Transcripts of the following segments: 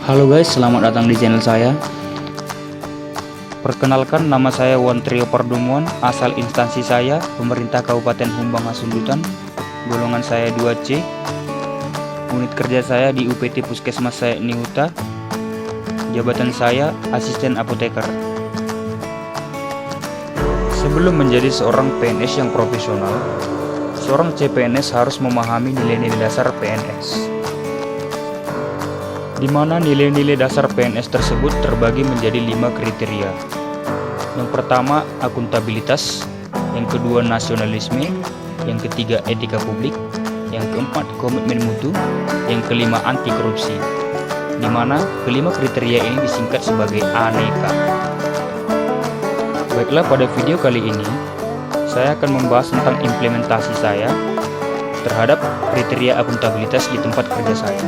Halo guys, selamat datang di channel saya. Perkenalkan, nama saya Wantrio Pardumuan, asal instansi saya Pemerintah Kabupaten Humbang Hasundutan, golongan saya 2C. Unit kerja saya di UPT Puskesmas Sayak Nihuta. Jabatan saya asisten apoteker. Sebelum menjadi seorang PNS yang profesional, seorang CPNS harus memahami nilai-nilai dasar PNS, di mana nilai-nilai dasar PNS tersebut terbagi menjadi 5 kriteria. Yang pertama, akuntabilitas. Yang kedua, nasionalisme. Yang ketiga, etika publik. Yang keempat, komitmen mutu. Yang kelima, anti korupsi. Di mana kelima kriteria ini disingkat sebagai ANEKA. Baiklah, pada video kali ini saya akan membahas tentang implementasi saya terhadap kriteria akuntabilitas di tempat kerja saya.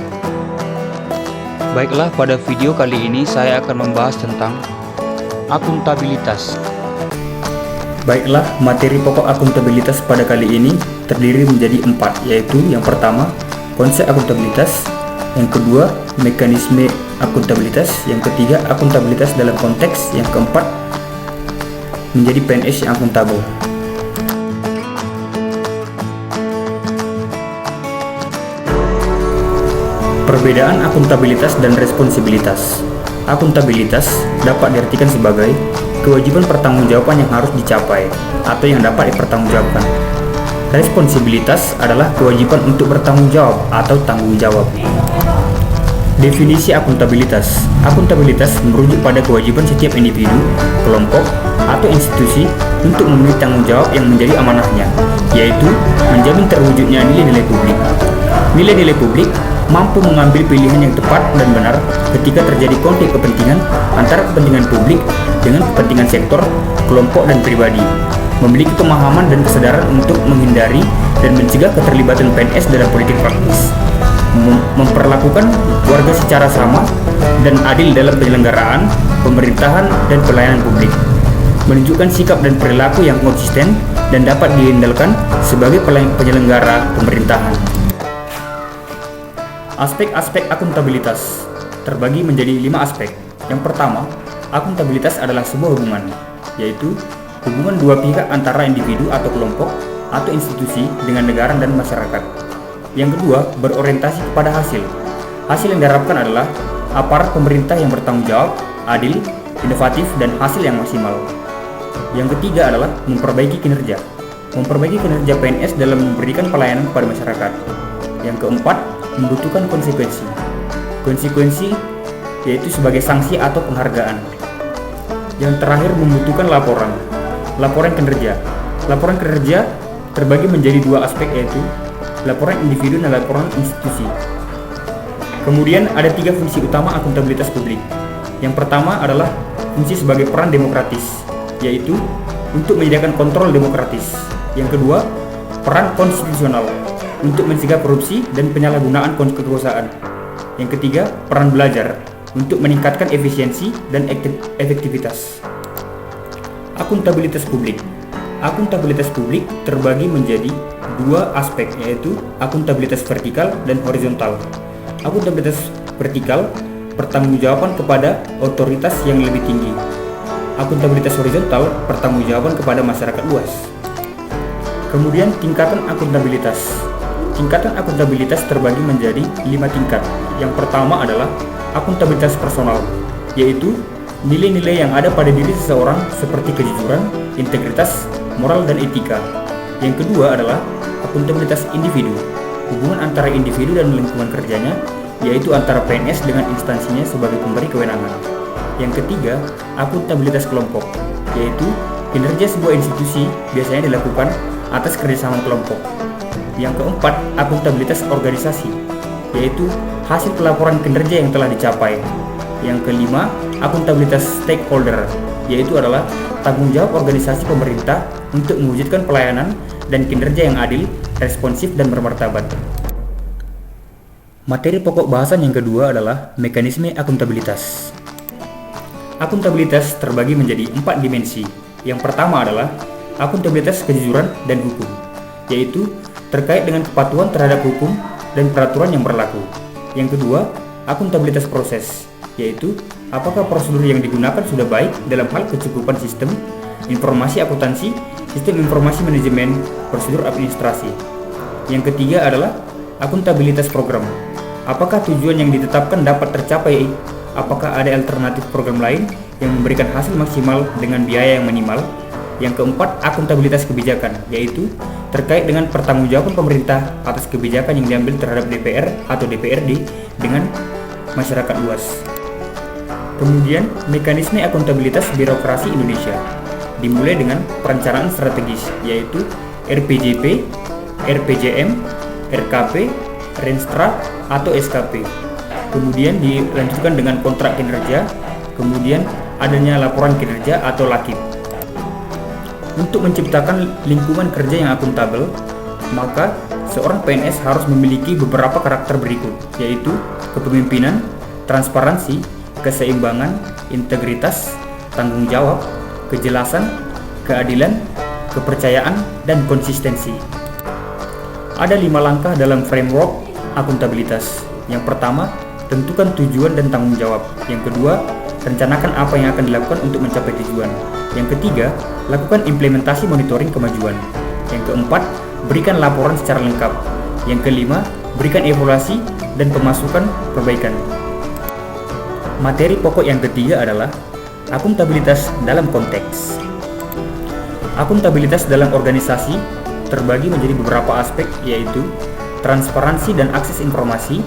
Baiklah, pada video kali ini saya akan membahas tentang akuntabilitas. Baiklah, materi pokok akuntabilitas pada kali ini terdiri menjadi 4, yaitu yang pertama, konsep akuntabilitas, yang kedua, mekanisme akuntabilitas, yang ketiga, akuntabilitas dalam konteks, yang keempat, menjadi PNS yang akuntabel. Perbedaan akuntabilitas dan responsibilitas. Akuntabilitas dapat diartikan sebagai kewajiban pertanggungjawaban yang harus dicapai atau yang dapat dipertanggungjawabkan. Responsibilitas adalah kewajiban untuk bertanggung jawab atau tanggung jawab. Definisi akuntabilitas. Akuntabilitas merujuk pada kewajiban setiap individu, kelompok, atau institusi untuk memenuhi tanggung jawab yang menjadi amanahnya, yaitu menjamin terwujudnya nilai-nilai publik. Nilai-nilai publik mampu mengambil pilihan yang tepat dan benar ketika terjadi konflik kepentingan antara kepentingan publik dengan kepentingan sektor, kelompok, dan pribadi. Memiliki pemahaman dan kesadaran untuk menghindari dan mencegah keterlibatan PNS dalam politik praktis. Memperlakukan warga secara sama dan adil dalam penyelenggaraan, pemerintahan, dan pelayanan publik. Menunjukkan sikap dan perilaku yang konsisten dan dapat diandalkan sebagai penyelenggara pemerintahan. Aspek-aspek akuntabilitas terbagi menjadi 5 aspek. Yang pertama, akuntabilitas adalah sebuah hubungan, yaitu hubungan dua pihak antara individu atau kelompok atau institusi dengan negara dan masyarakat. Yang kedua, berorientasi kepada hasil. Hasil yang diharapkan adalah aparat pemerintah yang bertanggung jawab, adil, inovatif, dan hasil yang maksimal. Yang ketiga adalah memperbaiki kinerja. Memperbaiki kinerja PNS dalam memberikan pelayanan kepada masyarakat. Yang keempat, membutuhkan konsekuensi. Konsekuensi yaitu sebagai sanksi atau penghargaan. Yang terakhir, membutuhkan laporan. Laporan kinerja. Laporan kinerja terbagi menjadi 2 aspek, yaitu laporan individu dan laporan institusi. Kemudian ada 3 fungsi utama akuntabilitas publik. Yang pertama adalah fungsi sebagai peran demokratis, yaitu untuk menyediakan kontrol demokratis. Yang kedua, peran konstitusional, untuk mencegah korupsi dan penyalahgunaan kekuasaan. Yang ketiga, peran belajar, untuk meningkatkan efisiensi dan efektivitas. Akuntabilitas publik. Akuntabilitas publik terbagi menjadi 2 aspek, yaitu akuntabilitas vertikal dan horizontal. Akuntabilitas vertikal, pertanggungjawaban kepada otoritas yang lebih tinggi. Akuntabilitas horizontal, pertanggungjawaban kepada masyarakat luas. Kemudian tingkatan akuntabilitas. Tingkatan akuntabilitas terbagi menjadi 5 tingkat. Yang pertama adalah akuntabilitas personal, yaitu nilai-nilai yang ada pada diri seseorang seperti kejujuran, integritas, moral, dan etika. Yang kedua adalah akuntabilitas individu, hubungan antara individu dan lingkungan kerjanya, yaitu antara PNS dengan instansinya sebagai pemberi kewenangan. Yang ketiga, akuntabilitas kelompok, yaitu kinerja sebuah institusi biasanya dilakukan atas kerjasama kelompok. Yang keempat, akuntabilitas organisasi, yaitu hasil pelaporan kinerja yang telah dicapai. Yang kelima, akuntabilitas stakeholder, yaitu adalah tanggung jawab organisasi pemerintah untuk mewujudkan pelayanan dan kinerja yang adil, responsif, dan bermartabat. Materi pokok bahasan yang kedua adalah mekanisme akuntabilitas. Akuntabilitas terbagi menjadi 4 dimensi. Yang pertama adalah akuntabilitas kejujuran dan hukum, yaitu terkait dengan kepatuhan terhadap hukum dan peraturan yang berlaku. Yang kedua, akuntabilitas proses, yaitu apakah prosedur yang digunakan sudah baik dalam hal kecukupan sistem informasi akuntansi, sistem informasi manajemen, prosedur administrasi. Yang ketiga adalah akuntabilitas program. Apakah tujuan yang ditetapkan dapat tercapai? Apakah ada alternatif program lain yang memberikan hasil maksimal dengan biaya yang minimal? Yang keempat, akuntabilitas kebijakan, yaitu terkait dengan pertanggungjawaban pemerintah atas kebijakan yang diambil terhadap DPR atau DPRD dengan masyarakat luas. Kemudian, mekanisme akuntabilitas birokrasi Indonesia dimulai dengan perencanaan strategis, yaitu RPJP, RPJM, RKP, Renstra, atau SKP. Kemudian dilanjutkan dengan kontrak kinerja, kemudian adanya laporan kinerja atau LAKIP. Untuk menciptakan lingkungan kerja yang akuntabel, maka seorang PNS harus memiliki beberapa karakter berikut, yaitu kepemimpinan, transparansi, keseimbangan, integritas, tanggung jawab, kejelasan, keadilan, kepercayaan, dan konsistensi. Ada 5 langkah dalam framework akuntabilitas. Yang pertama, tentukan tujuan dan tanggung jawab. Yang kedua, rencanakan apa yang akan dilakukan untuk mencapai tujuan. Yang ketiga, lakukan implementasi monitoring kemajuan. Yang keempat, berikan laporan secara lengkap. Yang kelima, berikan evaluasi dan pemasukan perbaikan. Materi pokok yang ketiga adalah akuntabilitas dalam konteks. Akuntabilitas dalam organisasi terbagi menjadi beberapa aspek, yaitu transparansi dan akses informasi,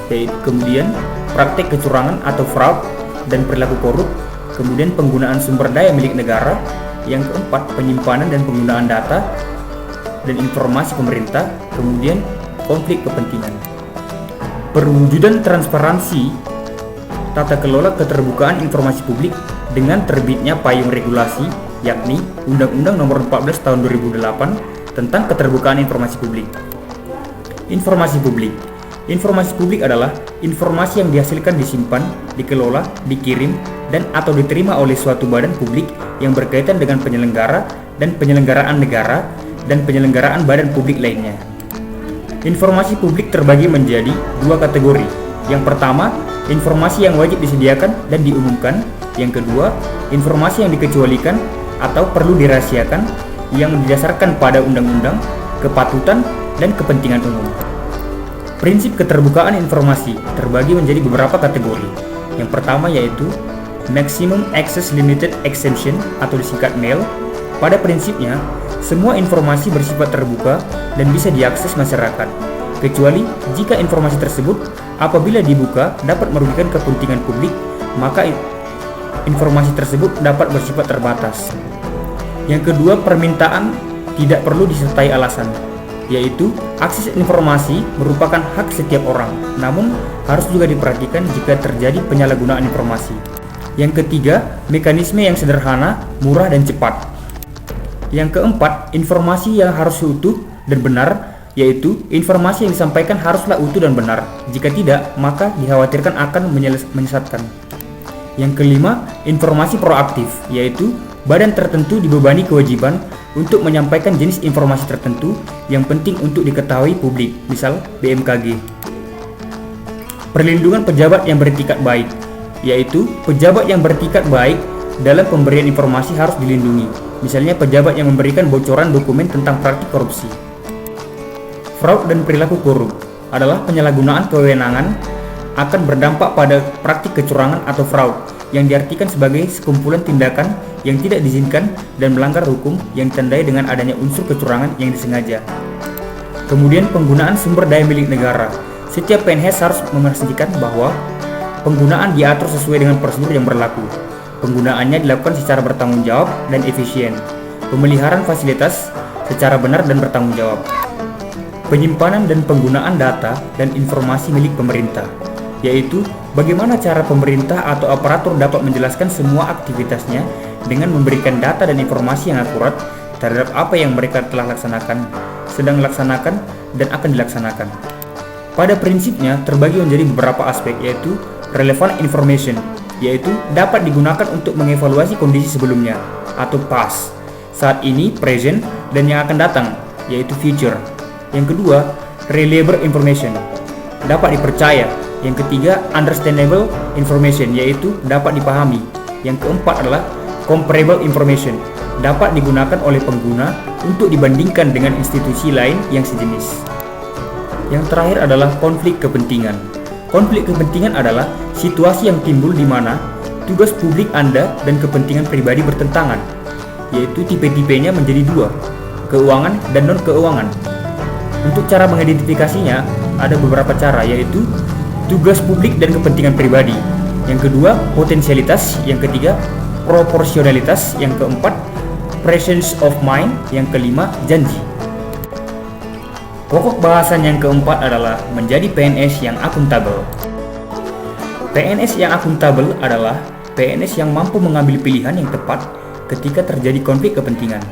yaitu kemudian praktik kecurangan atau fraud dan perilaku korup, kemudian penggunaan sumber daya milik negara, yang keempat penyimpanan dan penggunaan data dan informasi pemerintah, kemudian konflik kepentingan. Perwujudan transparansi tata kelola keterbukaan informasi publik dengan terbitnya payung regulasi, yakni Undang-Undang Nomor 14 Tahun 2008 tentang keterbukaan informasi publik. Informasi publik. Informasi publik adalah informasi yang dihasilkan, disimpan, dikelola, dikirim, dan atau diterima oleh suatu badan publik yang berkaitan dengan penyelenggara dan penyelenggaraan negara dan penyelenggaraan badan publik lainnya. Informasi publik terbagi menjadi 2 kategori. Yang pertama, informasi yang wajib disediakan dan diumumkan. Yang kedua, informasi yang dikecualikan atau perlu dirahasiakan yang didasarkan pada undang-undang, kepatutan, dan kepentingan umum. Prinsip keterbukaan informasi terbagi menjadi beberapa kategori. Yang pertama yaitu Maximum Access Limited Exemption atau disingkat MAL. Pada prinsipnya, semua informasi bersifat terbuka dan bisa diakses masyarakat, kecuali jika informasi tersebut apabila dibuka dapat merugikan kepentingan publik, maka informasi tersebut dapat bersifat terbatas. Yang kedua, permintaan tidak perlu disertai alasan, yaitu akses informasi merupakan hak setiap orang, namun harus juga diperhatikan jika terjadi penyalahgunaan informasi. Yang ketiga, mekanisme yang sederhana, murah, dan cepat. Yang keempat, informasi yang harus utuh dan benar, yaitu informasi yang disampaikan haruslah utuh dan benar. Jika tidak, maka dikhawatirkan akan menyesatkan. Yang kelima, informasi proaktif, yaitu badan tertentu dibebani kewajiban untuk menyampaikan jenis informasi tertentu yang penting untuk diketahui publik, misal BMKG. Perlindungan pejabat yang beretikat baik, yaitu pejabat yang beretikat baik dalam pemberian informasi harus dilindungi, misalnya pejabat yang memberikan bocoran dokumen tentang praktik korupsi. Fraud dan perilaku korup adalah penyalahgunaan kewenangan akan berdampak pada praktik kecurangan atau fraud yang diartikan sebagai sekumpulan tindakan yang tidak diizinkan dan melanggar hukum yang ditandai dengan adanya unsur kecurangan yang disengaja. Kemudian penggunaan sumber daya milik negara. Setiap PNS harus memastikan bahwa penggunaan diatur sesuai dengan prosedur yang berlaku. Penggunaannya dilakukan secara bertanggung jawab dan efisien. Pemeliharaan fasilitas secara benar dan bertanggung jawab. Penyimpanan dan penggunaan data dan informasi milik pemerintah, yaitu bagaimana cara pemerintah atau aparatur dapat menjelaskan semua aktivitasnya dengan memberikan data dan informasi yang akurat terhadap apa yang mereka telah laksanakan, sedang laksanakan, dan akan dilaksanakan. Pada prinsipnya terbagi menjadi beberapa aspek, yaitu relevant information, yaitu dapat digunakan untuk mengevaluasi kondisi sebelumnya atau past, saat ini, present, dan yang akan datang, yaitu future. Yang kedua, reliable information, dapat dipercaya Yang ketiga, understandable information, yaitu dapat dipahami. Yang keempat adalah comparable information, dapat digunakan oleh pengguna untuk dibandingkan dengan institusi lain yang sejenis. Yang terakhir adalah konflik kepentingan. Konflik kepentingan adalah situasi yang timbul di mana tugas publik Anda dan kepentingan pribadi bertentangan, yaitu tipe-tipenya menjadi dua, keuangan dan non-keuangan. Untuk cara mengidentifikasinya, ada beberapa cara, yaitu tugas publik dan kepentingan pribadi. Yang kedua, potensialitas. Yang ketiga, proporsionalitas. Yang keempat, presence of mind. Yang kelima, janji. Pokok bahasan yang keempat adalah menjadi PNS yang akuntabel. PNS yang akuntabel adalah PNS yang mampu mengambil pilihan yang tepat ketika terjadi konflik kepentingan,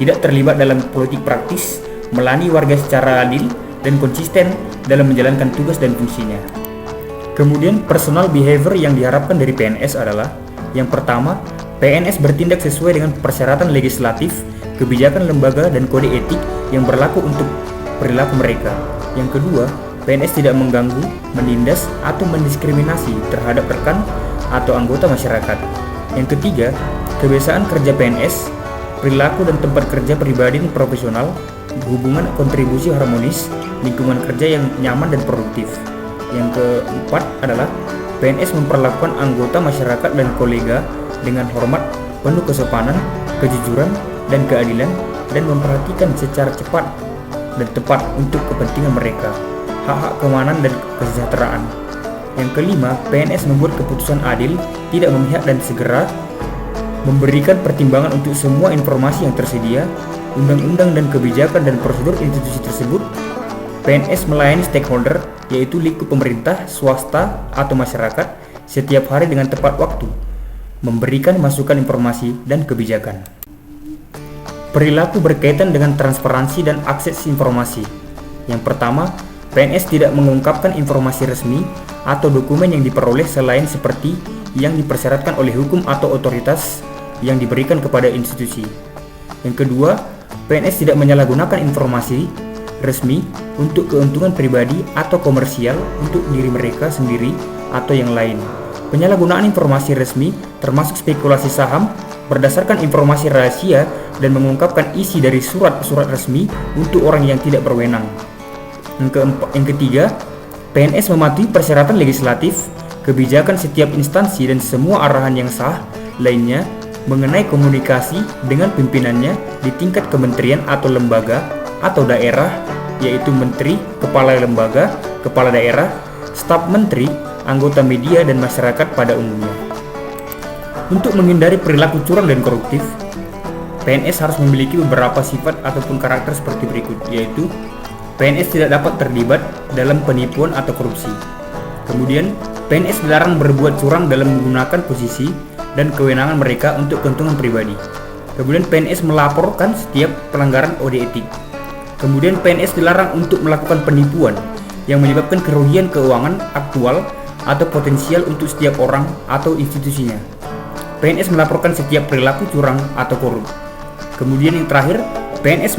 tidak terlibat dalam politik praktis, melayani warga secara adil dan konsisten dalam menjalankan tugas dan fungsinya. Kemudian personal behavior yang diharapkan dari PNS adalah: yang pertama, PNS bertindak sesuai dengan persyaratan legislatif, kebijakan lembaga dan kode etik yang berlaku untuk perilaku mereka. Yang kedua, PNS tidak mengganggu, menindas, atau mendiskriminasi terhadap rekan atau anggota masyarakat. Yang ketiga, kebiasaan kerja PNS, perilaku dan tempat kerja pribadi dan profesional, hubungan kontribusi harmonis, lingkungan kerja yang nyaman dan produktif. Yang keempat adalah PNS memperlakukan anggota masyarakat dan kolega dengan hormat, penuh kesopanan, kejujuran, dan keadilan, dan memperhatikan secara cepat dan tepat untuk kepentingan mereka, hak-hak keamanan dan kesejahteraan. Yang kelima, PNS membuat keputusan adil, tidak memihak dan segera memberikan pertimbangan untuk semua informasi yang tersedia, undang-undang dan kebijakan dan prosedur institusi tersebut. PNS melayani stakeholder, yaitu lingkup pemerintah, swasta, atau masyarakat, setiap hari dengan tepat waktu, memberikan masukan informasi dan kebijakan. Perilaku berkaitan dengan transparansi dan akses informasi. Yang pertama, PNS tidak mengungkapkan informasi resmi atau dokumen yang diperoleh selain seperti yang dipersyaratkan oleh hukum atau otoritas yang diberikan kepada institusi. Yang kedua, PNS tidak menyalahgunakan informasi resmi untuk keuntungan pribadi atau komersial untuk diri mereka sendiri atau yang lain. Penyalahgunaan informasi resmi termasuk spekulasi saham berdasarkan informasi rahasia dan mengungkapkan isi dari surat-surat resmi untuk orang yang tidak berwenang. Yang ketiga, PNS mematuhi persyaratan legislatif, kebijakan setiap instansi dan semua arahan yang sah lainnya mengenai komunikasi dengan pimpinannya di tingkat kementerian atau lembaga atau daerah, yaitu menteri, kepala lembaga, kepala daerah, staf menteri, anggota media, dan masyarakat pada umumnya. Untuk menghindari perilaku curang dan koruptif, PNS harus memiliki beberapa sifat ataupun karakter seperti berikut, yaitu PNS tidak dapat terlibat dalam penipuan atau korupsi. Kemudian, PNS dilarang berbuat curang dalam menggunakan posisi dan kewenangan mereka untuk keuntungan pribadi. Kemudian, PNS melaporkan setiap pelanggaran kode etik. Kemudian, PNS dilarang untuk melakukan penipuan yang menyebabkan kerugian keuangan aktual atau potensial untuk setiap orang atau institusinya. PNS melaporkan setiap perilaku curang atau korup. Kemudian yang terakhir, PNS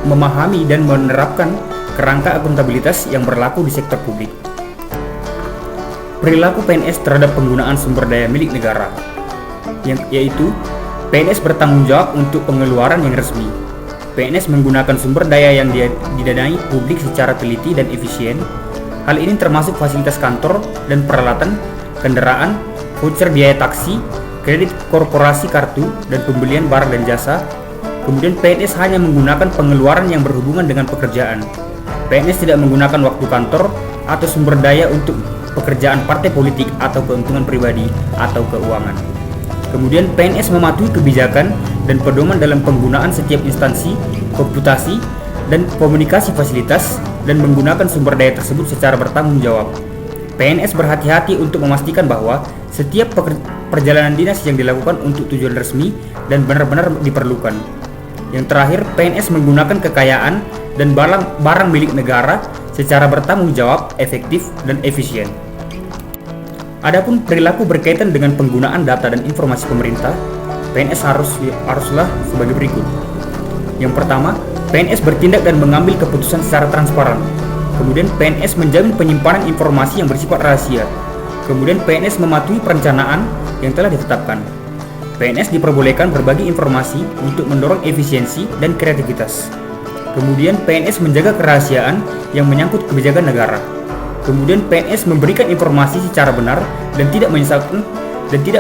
memahami dan menerapkan kerangka akuntabilitas yang berlaku di sektor publik. Perilaku PNS terhadap penggunaan sumber daya milik negara, yaitu PNS bertanggung jawab untuk pengeluaran yang resmi. PNS menggunakan sumber daya yang didanai publik secara teliti dan efisien. Hal ini termasuk fasilitas kantor dan peralatan, kendaraan, voucher biaya taksi, kredit korporasi kartu, dan pembelian barang dan jasa. Kemudian PNS hanya menggunakan pengeluaran yang berhubungan dengan pekerjaan. PNS tidak menggunakan waktu kantor atau sumber daya untuk pekerjaan partai politik atau keuntungan pribadi atau keuangan. Kemudian PNS mematuhi kebijakan dan pedoman dalam penggunaan setiap instansi, komputasi, dan komunikasi fasilitas dan menggunakan sumber daya tersebut secara bertanggung jawab. PNS berhati-hati untuk memastikan bahwa setiap perjalanan dinas yang dilakukan untuk tujuan resmi dan benar-benar diperlukan. Yang terakhir, PNS menggunakan kekayaan dan barang milik negara secara bertanggung jawab, efektif, dan efisien. Adapun perilaku berkaitan dengan penggunaan data dan informasi pemerintah, PNS haruslah sebagai berikut. Yang pertama, PNS bertindak dan mengambil keputusan secara transparan. Kemudian PNS menjamin penyimpanan informasi yang bersifat rahasia. Kemudian PNS mematuhi perencanaan yang telah ditetapkan. PNS diperbolehkan berbagi informasi untuk mendorong efisiensi dan kreativitas. Kemudian PNS menjaga kerahasiaan yang menyangkut kebijakan negara. Kemudian PNS memberikan informasi secara benar dan tidak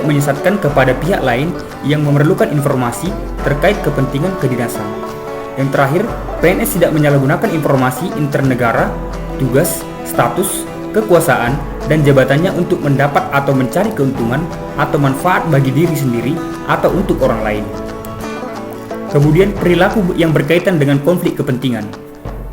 menyesatkan kepada pihak lain yang memerlukan informasi terkait kepentingan kedinasan. Yang terakhir, PNS tidak menyalahgunakan informasi internegara, tugas, status, kekuasaan, dan jabatannya untuk mendapat atau mencari keuntungan atau manfaat bagi diri sendiri atau untuk orang lain. Kemudian, perilaku yang berkaitan dengan konflik kepentingan.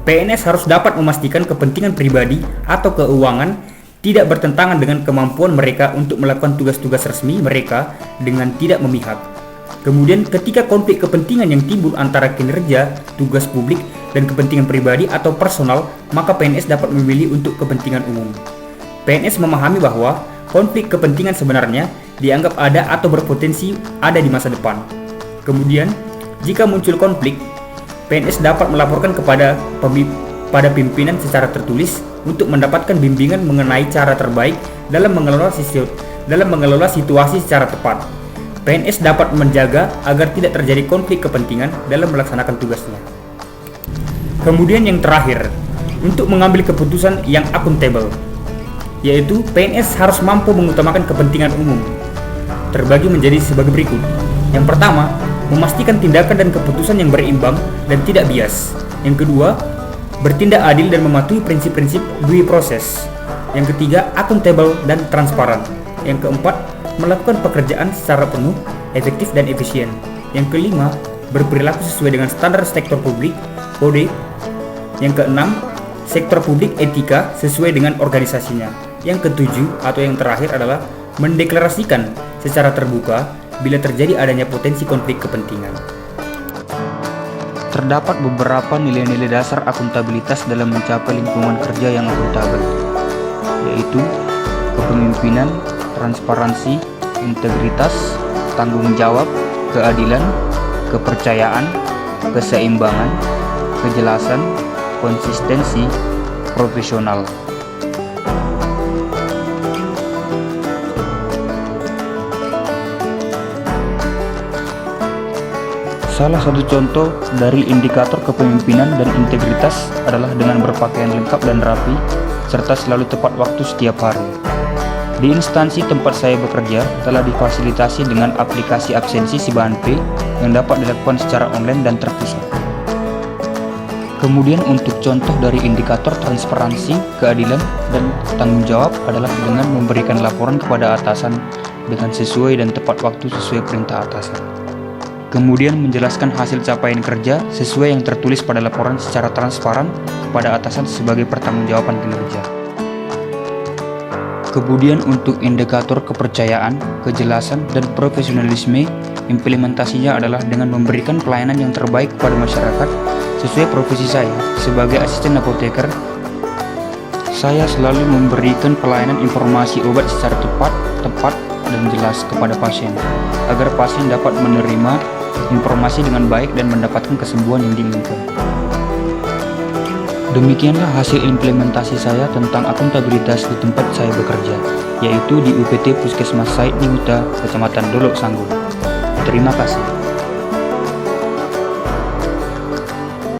PNS harus dapat memastikan kepentingan pribadi atau keuangan tidak bertentangan dengan kemampuan mereka untuk melakukan tugas-tugas resmi mereka dengan tidak memihak. Kemudian, ketika konflik kepentingan yang timbul antara kinerja, tugas publik, dan kepentingan pribadi atau personal, maka PNS dapat memilih untuk kepentingan umum. PNS memahami bahwa konflik kepentingan sebenarnya dianggap ada atau berpotensi ada di masa depan. Kemudian, jika muncul konflik, PNS dapat melaporkan kepada pimpinan secara tertulis untuk mendapatkan bimbingan mengenai cara terbaik dalam mengelola situasi secara tepat. PNS dapat menjaga agar tidak terjadi konflik kepentingan dalam melaksanakan tugasnya. Kemudian yang terakhir, untuk mengambil keputusan yang akuntabel, yaitu PNS harus mampu mengutamakan kepentingan umum. Terbagi menjadi sebagai berikut. Yang pertama, memastikan tindakan dan keputusan yang berimbang dan tidak bias. Yang kedua, bertindak adil dan mematuhi prinsip-prinsip due process. Yang ketiga, akuntabel dan transparan. Yang keempat, melakukan pekerjaan secara penuh, efektif dan efisien. Yang kelima, berperilaku sesuai dengan standar sektor publik, kode. Yang keenam, sektor publik etika sesuai dengan organisasinya. Yang ketujuh atau yang terakhir adalah mendeklarasikan secara terbuka bila terjadi adanya potensi konflik kepentingan. Terdapat beberapa nilai-nilai dasar akuntabilitas dalam mencapai lingkungan kerja yang akuntabel, yaitu kepemimpinan, transparansi, integritas, tanggung jawab, keadilan, kepercayaan, keseimbangan, kejelasan, konsistensi, profesional. Salah satu contoh dari indikator kepemimpinan dan integritas adalah dengan berpakaian lengkap dan rapi, serta selalu tepat waktu setiap hari. Di instansi tempat saya bekerja telah difasilitasi dengan aplikasi absensi si bahan P yang dapat dilakukan secara online dan terpusat. Kemudian untuk contoh dari indikator transparansi, keadilan, dan tanggung jawab adalah dengan memberikan laporan kepada atasan dengan sesuai dan tepat waktu sesuai perintah atasan. Kemudian menjelaskan hasil capaian kerja sesuai yang tertulis pada laporan secara transparan kepada atasan sebagai pertanggungjawaban kinerja. Kemudian untuk indikator kepercayaan, kejelasan, dan profesionalisme, implementasinya adalah dengan memberikan pelayanan yang terbaik kepada masyarakat sesuai profesi saya. Sebagai asisten apoteker, saya selalu memberikan pelayanan informasi obat secara tepat, dan jelas kepada pasien, agar pasien dapat menerima informasi dengan baik dan mendapatkan kesembuhan yang diinginkan. Demikianlah hasil implementasi saya tentang akuntabilitas di tempat saya bekerja, yaitu di UPT Puskesmas Said Nihuta, Kecamatan Dolok Sanggu. Terima kasih.